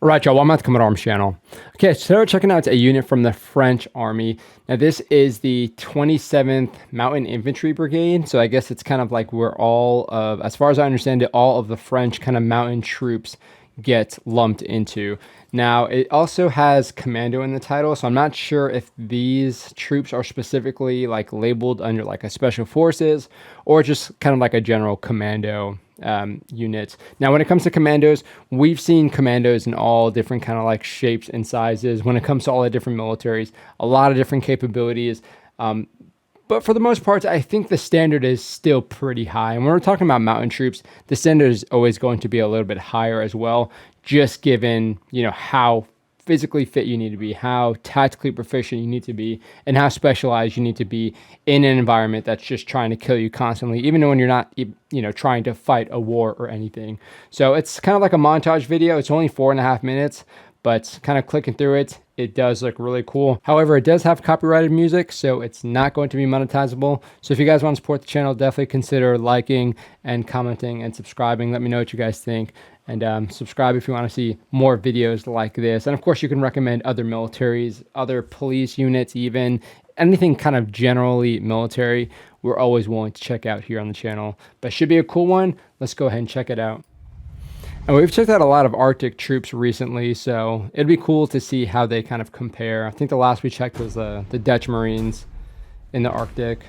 Alright, y'all, welcome back to Commodore Arms channel. Okay, so we're checking out a unit from the French Army. Now, this is the 27th Mountain Infantry Brigade. So I guess it's kind of like where all of, as far as I understand it, all of the French kind of mountain troops get lumped into. Now, it also has commando in the title, so I'm not sure if these troops are specifically like labeled under like a special forces or just kind of like a general commando units. Now, when it comes to commandos, we've seen commandos in all different kind of like shapes and sizes. When it comes to all the different militaries, a lot of different capabilities. But for the most part, I think the standard is still pretty high. And when we're talking about mountain troops, the standard is always going to be a little bit higher as well, just given, you know, how physically fit you need to be, how tactically proficient you need to be, and how specialized you need to be in an environment that's just trying to kill you constantly, even when you're not, you know, trying to fight a war or anything. So it's kind of like a montage video. It's only 4.5 minutes, but kind of clicking through it, it does look really cool. However, it does have copyrighted music, so it's not going to be monetizable. So if you guys want to support the channel, definitely consider liking and commenting and subscribing. Let me know what you guys think. And subscribe if you want to see more videos like this. And of course, you can recommend other militaries, other police units, even anything kind of generally military. We're always willing to check out here on the channel. But it should be a cool one. Let's go ahead and check it out. And we've checked out a lot of Arctic troops recently, so it'd be cool to see how they kind of compare. I think the last we checked was the Dutch Marines in the Arctic.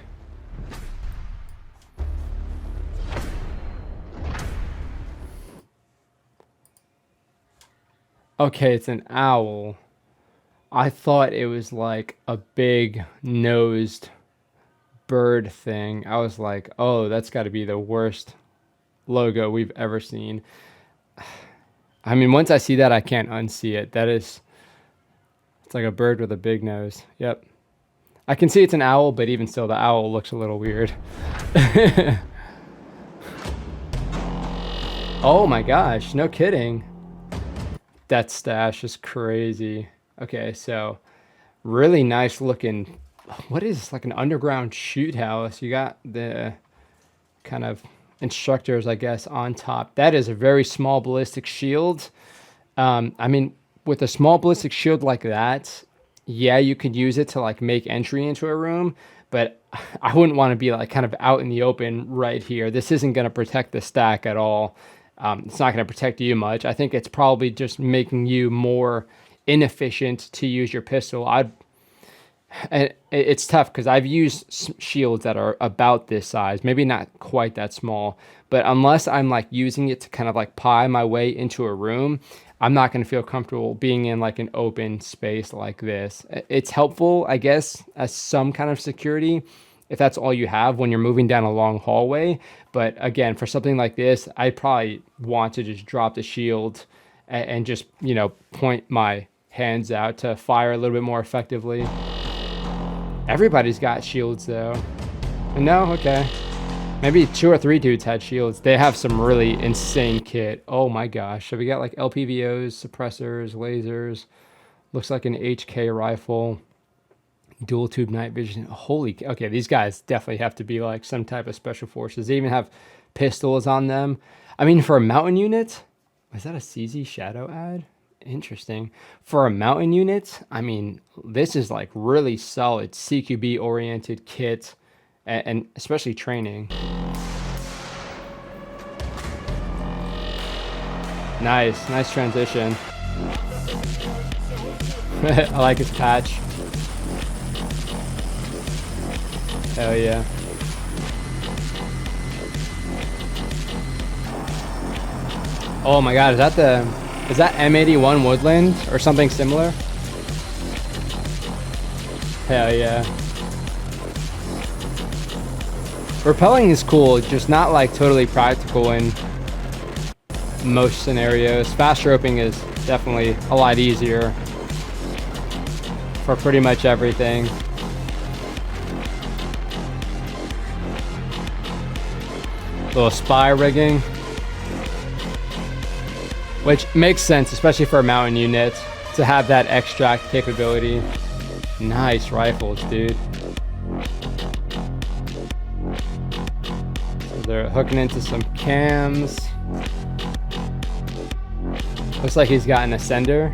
Okay, it's an owl. I thought it was like a big nosed bird thing. I was like, oh, that's got to be the worst logo we've ever seen. I mean, once I see that, I can't unsee it. It's like a bird with a big nose. Yep. I can see it's an owl, but even still, the owl looks a little weird. Oh my gosh, no kidding. That stash is crazy. Okay, so really nice looking. What is like an underground shoot house? You got the kind of instructors, I guess, on top. That is a very small ballistic shield. I mean, with a small ballistic shield like that, yeah, you could use it to like make entry into a room, but I wouldn't want to be like kind of out in the open right here. This isn't going to protect the stack at all. It's not going to protect you much. I think it's probably just making you more inefficient to use your pistol. And it's tough because I've used shields that are about this size, maybe not quite that small, but unless I'm like using it to kind of like pie my way into a room, I'm not going to feel comfortable being in like an open space like this. It's helpful, I guess, as some kind of security if that's all you have when you're moving down a long hallway. But again, for something like this, I probably want to just drop the shield and just, you know, point my hands out to fire a little bit more effectively. Everybody's got shields though. No, okay. Maybe 2 or 3 dudes had shields. They have some really insane kit. Oh my gosh. So we got like LPVOs, suppressors, lasers. Looks like an HK rifle. Dual tube night vision. Holy, okay, these guys definitely have to be like some type of special forces. They even have pistols on them. I mean, for a mountain unit, is that a CZ Shadow ad? Interesting. For a mountain unit, I mean, this is like really solid CQB oriented kit and especially training. Nice transition. I like his patch. Hell yeah. Oh my god, is that M81 Woodland or something similar? Hell yeah. Rappelling is cool, just not like totally practical in most scenarios. Fast roping is definitely a lot easier for pretty much everything. Little spy rigging, which makes sense, especially for a mountain unit, to have that extract capability. Nice rifles, dude. So they're hooking into some cams. Looks like he's got an ascender.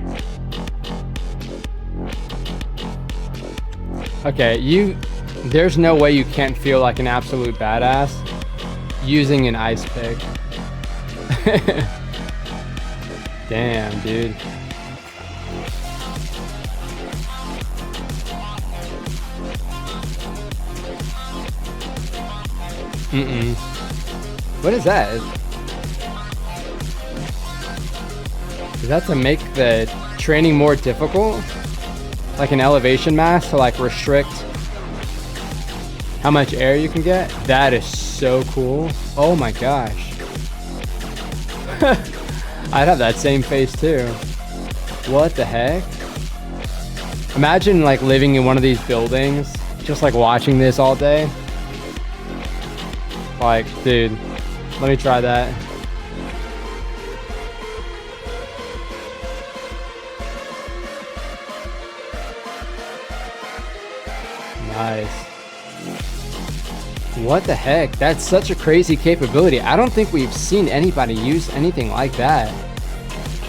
Okay, there's no way you can't feel like an absolute badass using an ice pick. Damn, dude. What is that? Is that to make the training more difficult? Like an elevation mask to like restrict how much air you can get? That is so cool. Oh my gosh. I'd have that same face too. What the heck? Imagine like living in one of these buildings, just like watching this all day. Like, dude, let me try that. Nice. What the heck? That's such a crazy capability. I don't think we've seen anybody use anything like that.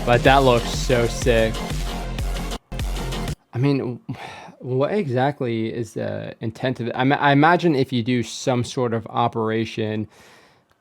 But that looks so sick. I mean, what exactly is the intent of it? I imagine if you do some sort of operation,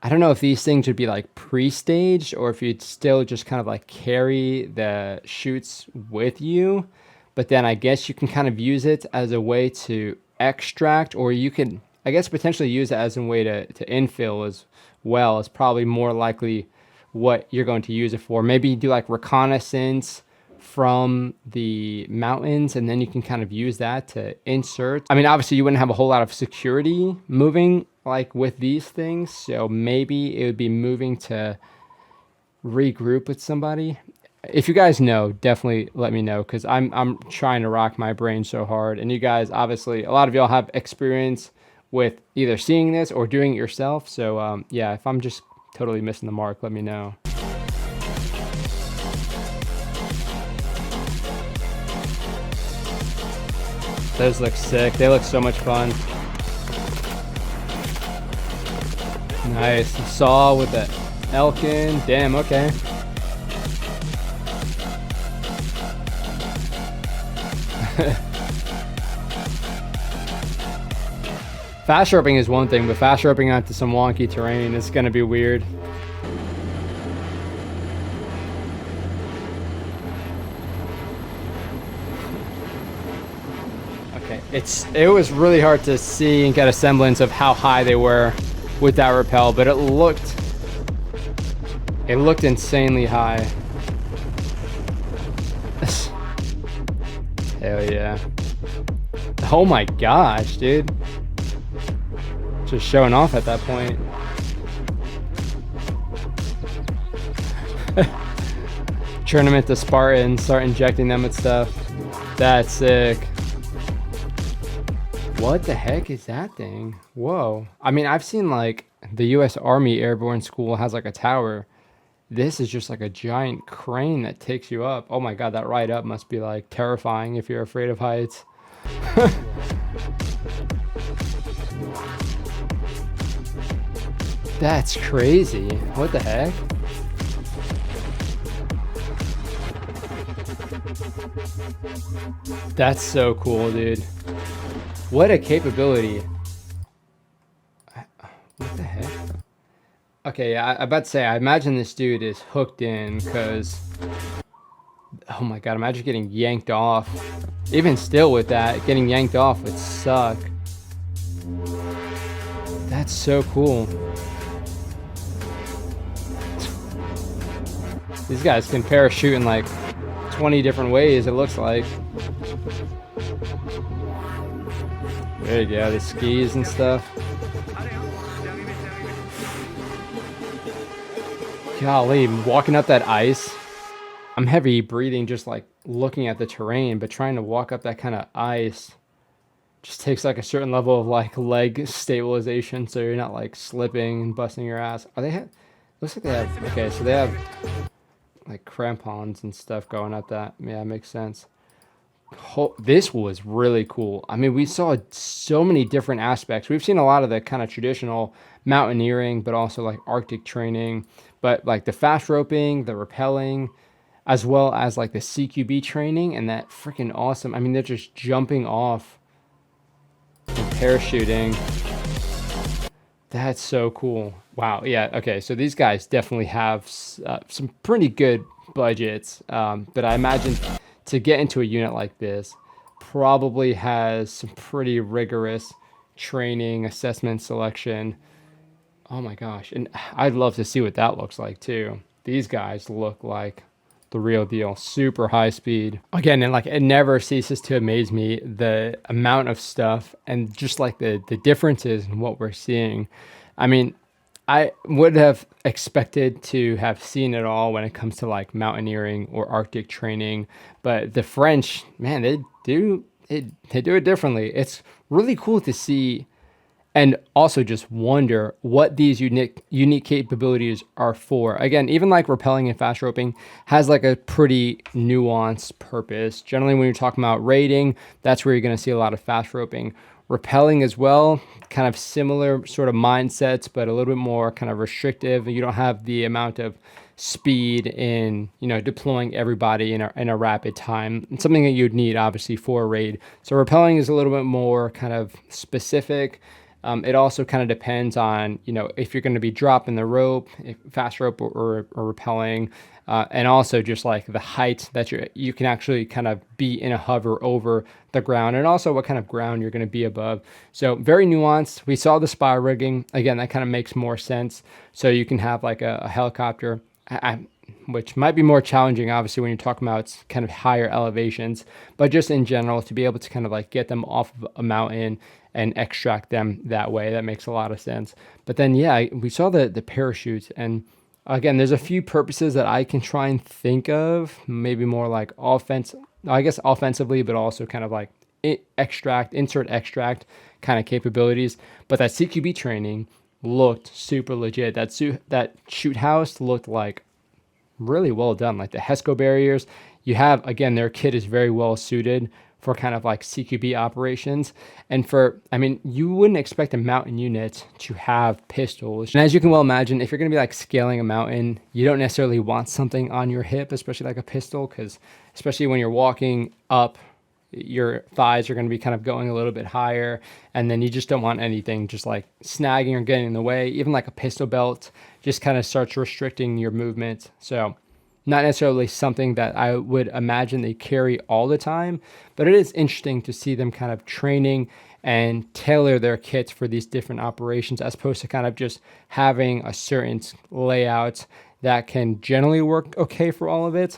I don't know if these things would be like pre-staged or if you'd still just kind of like carry the chutes with you. But then I guess you can kind of use it as a way to extract, or you can, I guess, potentially use it as a way to infill as well. It's probably more likely what you're going to use it for. Maybe you do like reconnaissance from the mountains, and then you can kind of use that to insert. I mean, obviously you wouldn't have a whole lot of security moving like with these things, so maybe it would be moving to regroup with somebody. If you guys know, definitely let me know, because I'm trying to rock my brain so hard, and you guys, obviously a lot of y'all have experience with either seeing this or doing it yourself. So yeah, if I'm just totally missing the mark, let me know. Those look sick. They look so much fun. Nice. Saw with the Elkin. Damn, okay. Fast roping is one thing, but fast roping onto some wonky terrain is going to be weird. Okay, it was really hard to see and get a semblance of how high they were with that rappel, but it looked insanely high. Hell yeah. Oh my gosh, dude. Just showing off at that point. Turn them into Spartans, start injecting them with stuff. That's sick. What the heck is that thing? Whoa. I mean, I've seen like the US Army Airborne School has like a tower. This is just like a giant crane that takes you up. Oh my god, that ride up must be like terrifying if you're afraid of heights. That's crazy. What the heck? That's so cool, dude. What a capability. What the heck? Okay, yeah, I'm about to say, I imagine this dude is hooked in, because... Oh my god, imagine getting yanked off. Even still with that, getting yanked off would suck. That's so cool. These guys can parachute in like 20 different ways, it looks like. There you go, the skis and stuff. Golly, walking up that ice. I'm heavy breathing just like looking at the terrain, but trying to walk up that kind of ice just takes like a certain level of like leg stabilization, so you're not like slipping and busting your ass. Are they looks like they have, okay, so they have like crampons and stuff going up that. Yeah, makes sense. This was really cool. I mean, we saw so many different aspects. We've seen a lot of the kind of traditional mountaineering, but also like Arctic training, but like the fast roping, the rappelling. as well as like the CQB training and that freaking awesome. I mean, they're just jumping off and parachuting. That's so cool. Wow. Yeah. Okay. So these guys definitely have some pretty good budgets. But I imagine to get into a unit like this probably has some pretty rigorous training, assessment, selection. Oh my gosh. And I'd love to see what that looks like too. These guys look like the real deal. Super high speed. Again, and like it never ceases to amaze me the amount of stuff and just like the differences in what we're seeing. I mean, I would have expected to have seen it all when it comes to like mountaineering or Arctic training, but the French, man, they do it differently. It's really cool to see and also just wonder what these unique capabilities are for. Again, even like rappelling and fast roping has like a pretty nuanced purpose. Generally, when you're talking about raiding, that's where you're going to see a lot of fast roping. Rappelling as well, kind of similar sort of mindsets, but a little bit more kind of restrictive. You don't have the amount of speed in, you know, deploying everybody in a rapid time. It's something that you'd need obviously for a raid. So rappelling is a little bit more kind of specific. It also kind of depends on, you know, if you're going to be dropping the rope, fast rope or rappelling, and also just like the height that you can actually kind of be in a hover over the ground, and also what kind of ground you're going to be above. So very nuanced. We saw the spire rigging. Again, that kind of makes more sense. So you can have like a helicopter, which might be more challenging, obviously, when you're talking about kind of higher elevations, but just in general, to be able to kind of like get them off of a mountain and extract them that way. That makes a lot of sense. But then, yeah, we saw the parachutes. And again, there's a few purposes that I can try and think of, maybe more like offensively, but also kind of like insert extract kind of capabilities. But that CQB training looked super legit. That shoot house looked like really well done. Like the HESCO barriers, you have, again, their kit is very well suited for kind of like CQB operations. And I mean, you wouldn't expect a mountain unit to have pistols. And as you can well imagine, if you're going to be like scaling a mountain, you don't necessarily want something on your hip, especially like a pistol, because especially when you're walking up, your thighs are going to be kind of going a little bit higher, and then you just don't want anything just like snagging or getting in the way. Even like a pistol belt just kind of starts restricting your movement. So not necessarily something that I would imagine they carry all the time, but it is interesting to see them kind of training and tailor their kits for these different operations, as opposed to kind of just having a certain layout that can generally work okay for all of it.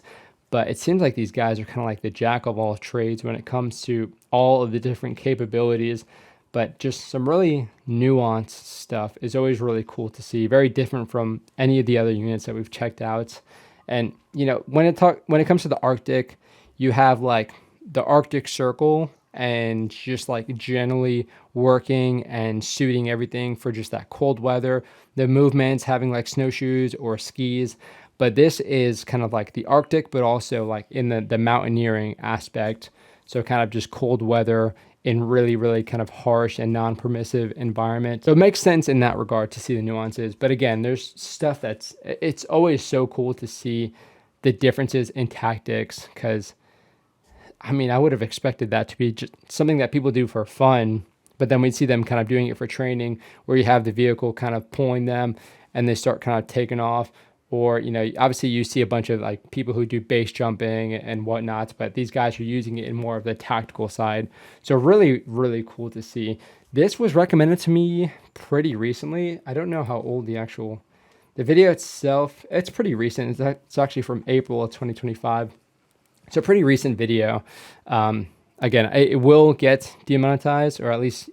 But it seems like these guys are kind of like the jack of all trades when it comes to all of the different capabilities. But just some really nuanced stuff is always really cool to see. Very different from any of the other units that we've checked out. And, you know, when it comes to the Arctic, you have like the Arctic Circle and just like generally working and suiting everything for just that cold weather, the movements, having like snowshoes or skis. But this is kind of like the Arctic, but also like in the mountaineering aspect. So kind of just cold weather in really, really kind of harsh and non-permissive environment. So it makes sense in that regard to see the nuances. But again, there's stuff it's always so cool to see the differences in tactics, because I mean, I would have expected that to be just something that people do for fun, but then we'd see them kind of doing it for training, where you have the vehicle kind of pulling them and they start kind of taking off. Or, you know, obviously you see a bunch of like people who do base jumping and whatnot, but these guys are using it in more of the tactical side. So really, really cool to see. This was recommended to me pretty recently. I don't know how old the video itself, it's pretty recent. It's actually from April of 2025. It's a pretty recent video. Again, it will get demonetized, or at least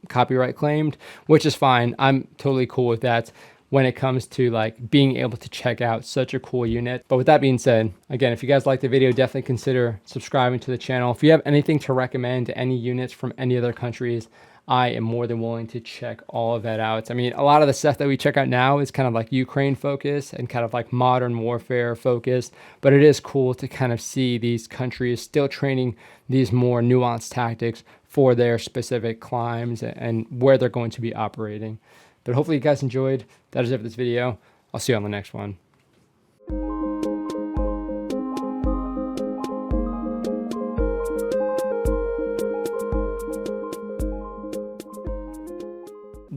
copyright claimed, which is fine. I'm totally cool with that when it comes to like being able to check out such a cool unit. But with that being said, again, if you guys like the video, definitely consider subscribing to the channel. If you have anything to recommend, any units from any other countries, I am more than willing to check all of that out. I mean, a lot of the stuff that we check out now is kind of like Ukraine focused and kind of like modern warfare focused, but it is cool to kind of see these countries still training these more nuanced tactics for their specific climes and where they're going to be operating. But hopefully you guys enjoyed. That is it for this video. I'll see you on the next one.